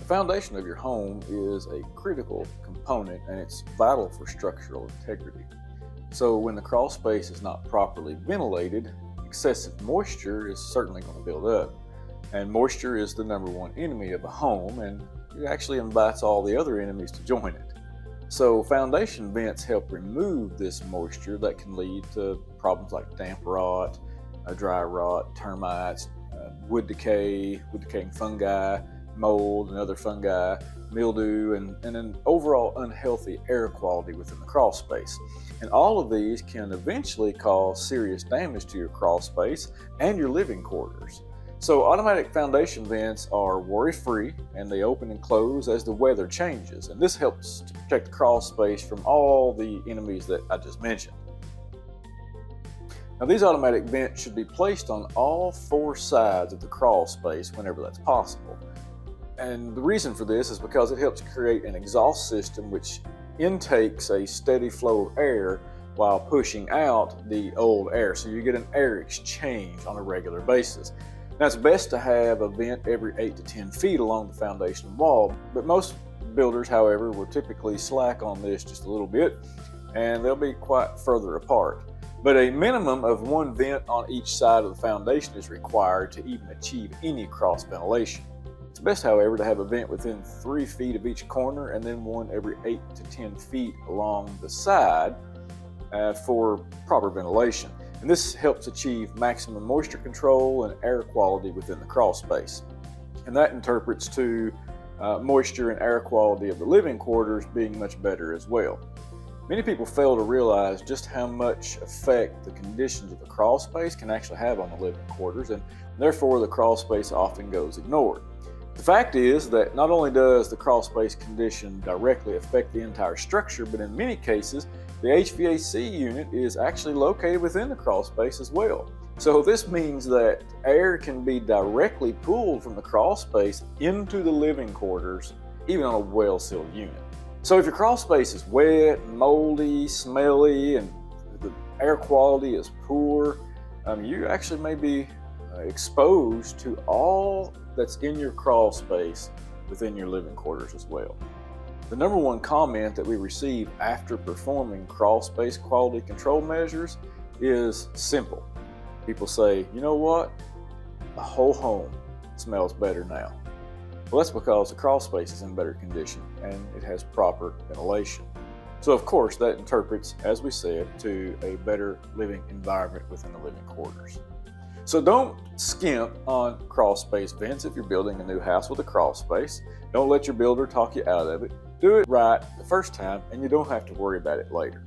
The foundation of your home is a critical component and it's vital for structural integrity. So when the crawl space is not properly ventilated, excessive moisture is certainly going to build up. And moisture is the number one enemy of a home, and it actually invites all the other enemies to join it. So foundation vents help remove this moisture that can lead to problems like damp rot, dry rot, termites, wood decay, wood decaying fungi, mold and other fungi, mildew, and an overall unhealthy air quality within the crawl space. And all of these can eventually cause serious damage to your crawl space and your living quarters. So automatic foundation vents are worry-free and they open and close as the weather changes. And this helps to protect the crawl space from all the enemies that I just mentioned. Now these automatic vents should be placed on all four sides of the crawl space whenever that's possible. And the reason for this is because it helps create an exhaust system which intakes a steady flow of air while pushing out the old air. So you get an air exchange on a regular basis. Now it's best to have a vent every 8 to 10 feet along the foundation wall, but most builders, however, will typically slack on this just a little bit and they'll be quite further apart. But a minimum of one vent on each side of the foundation is required to even achieve any cross ventilation. It's best, however, to have a vent within 3 feet of each corner and then one every 8 to 10 feet along the side for proper ventilation. And this helps achieve maximum moisture control and air quality within the crawl space. And that interprets to moisture and air quality of the living quarters being much better as well. Many people fail to realize just how much effect the conditions of the crawl space can actually have on the living quarters, and therefore the crawl space often goes ignored. The fact is that not only does the crawl space condition directly affect the entire structure, but in many cases, the HVAC unit is actually located within the crawl space as well. So this means that air can be directly pulled from the crawl space into the living quarters, even on a well-sealed unit. So if your crawl space is wet, moldy, smelly, and the air quality is poor, you actually may be exposed to all that's in your crawl space within your living quarters as well. The number one comment that we receive after performing crawl space quality control measures is simple. People say, you know what? The whole home smells better now. Well, that's because the crawl space is in better condition and it has proper ventilation. So of course that interprets, as we said, to a better living environment within the living quarters. So don't skimp on crawl space vents if you're building a new house with a crawl space. Don't let your builder talk you out of it. Do it right the first time and you don't have to worry about it later.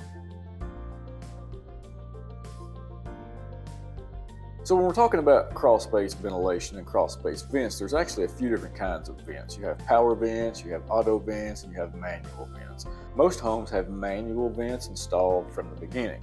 So when we're talking about crawl space ventilation and crawl space vents, there's actually a few different kinds of vents. You have power vents, you have auto vents, and you have manual vents. Most homes have manual vents installed from the beginning.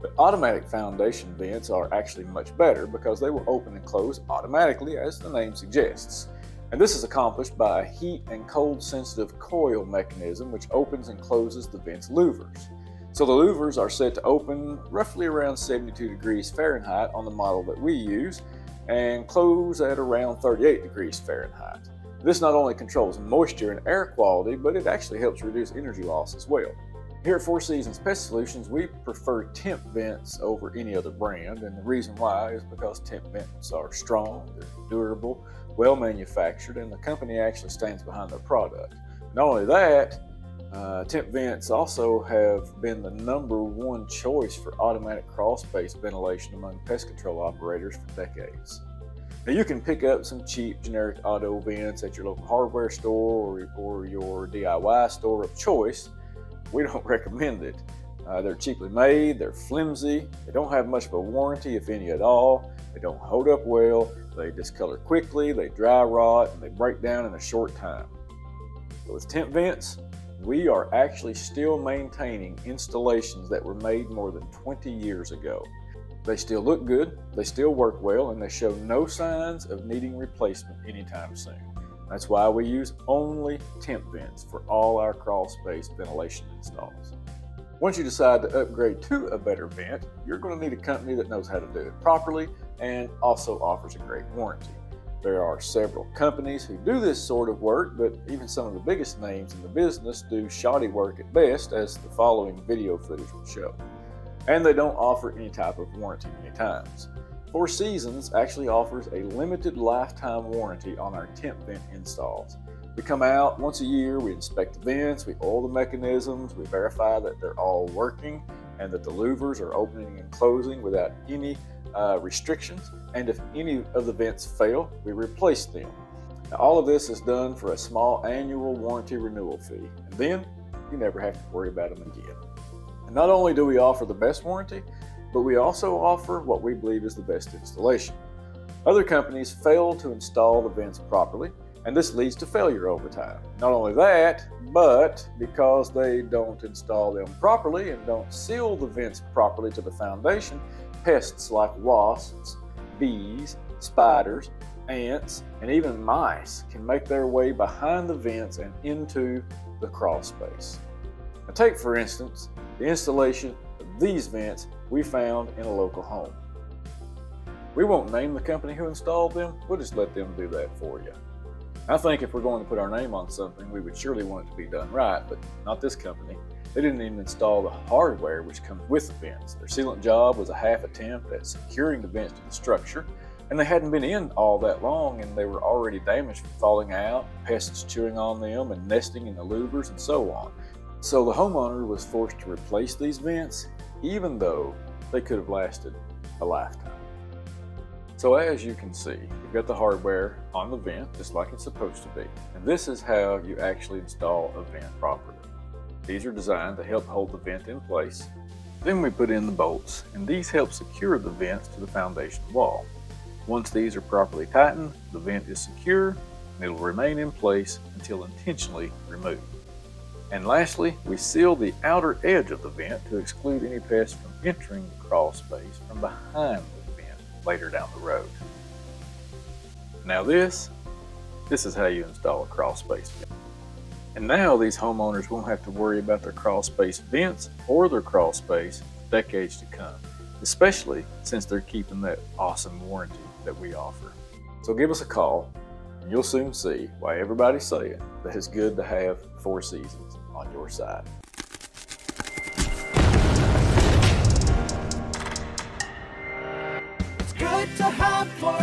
But automatic foundation vents are actually much better because they will open and close automatically, as the name suggests. And this is accomplished by a heat and cold sensitive coil mechanism which opens and closes the vent's louvers. So the louvers are set to open roughly around 72 degrees Fahrenheit on the model that we use and close at around 38 degrees Fahrenheit. This not only controls moisture and air quality, but it actually helps reduce energy loss as well. Here at Four Seasons Pest Solutions, we prefer temp vents over any other brand, and the reason why is because temp vents are strong, they're durable, well manufactured, and the company actually stands behind their product. Not only that, temp vents also have been the number one choice for automatic crawl space ventilation among pest control operators for decades. Now you can pick up some cheap generic auto vents at your local hardware store or your DIY store of choice. We don't recommend it. They're cheaply made, they're flimsy, they don't have much of a warranty, if any at all, they don't hold up well, they discolor quickly, they dry rot, and they break down in a short time. But with temp vents, we are actually still maintaining installations that were made more than 20 years ago. They still look good, they still work well, and they show no signs of needing replacement anytime soon. That's why we use only temp vents for all our crawl space ventilation installs. Once you decide to upgrade to a better vent, you're going to need a company that knows how to do it properly and also offers a great warranty. There are several companies who do this sort of work, but even some of the biggest names in the business do shoddy work at best, as the following video footage will show. And they don't offer any type of warranty many times. Four Seasons actually offers a limited lifetime warranty on our temp vent installs. We come out once a year, we inspect the vents, we oil the mechanisms, we verify that they're all working and that the louvers are opening and closing without any restrictions. And if any of the vents fail, we replace them. Now, all of this is done for a small annual warranty renewal fee, and then you never have to worry about them again. And not only do we offer the best warranty, but we also offer what we believe is the best installation. Other companies fail to install the vents properly, and this leads to failure over time. Not only that, but because they don't install them properly and don't seal the vents properly to the foundation, pests like wasps, bees, spiders, ants, and even mice can make their way behind the vents and into the crawl space. Now take, for instance, the installation of these vents we found in a local home. We won't name the company who installed them, we'll just let them do that for you. I think if we're going to put our name on something, we would surely want it to be done right, but not this company. They didn't even install the hardware which comes with the vents. Their sealant job was a half attempt at securing the vents to the structure, and they hadn't been in all that long, and they were already damaged from falling out, pests chewing on them, and nesting in the louvers, and so on. So the homeowner was forced to replace these vents, even though they could have lasted a lifetime. So as you can see, you've got the hardware on the vent just like it's supposed to be. And this is how you actually install a vent properly. These are designed to help hold the vent in place. Then we put in the bolts, and these help secure the vents to the foundation wall. Once these are properly tightened, the vent is secure and it will remain in place until intentionally removed. And lastly, we seal the outer edge of the vent to exclude any pests from entering the crawl space from behind the vent later down the road. Now this is how you install a crawl space vent. And now these homeowners won't have to worry about their crawl space vents or their crawl space for decades to come, especially since they're keeping that awesome warranty that we offer. So give us a call and you'll soon see why everybody's saying that it's good to have Four Seasons on your side. It's good to have Four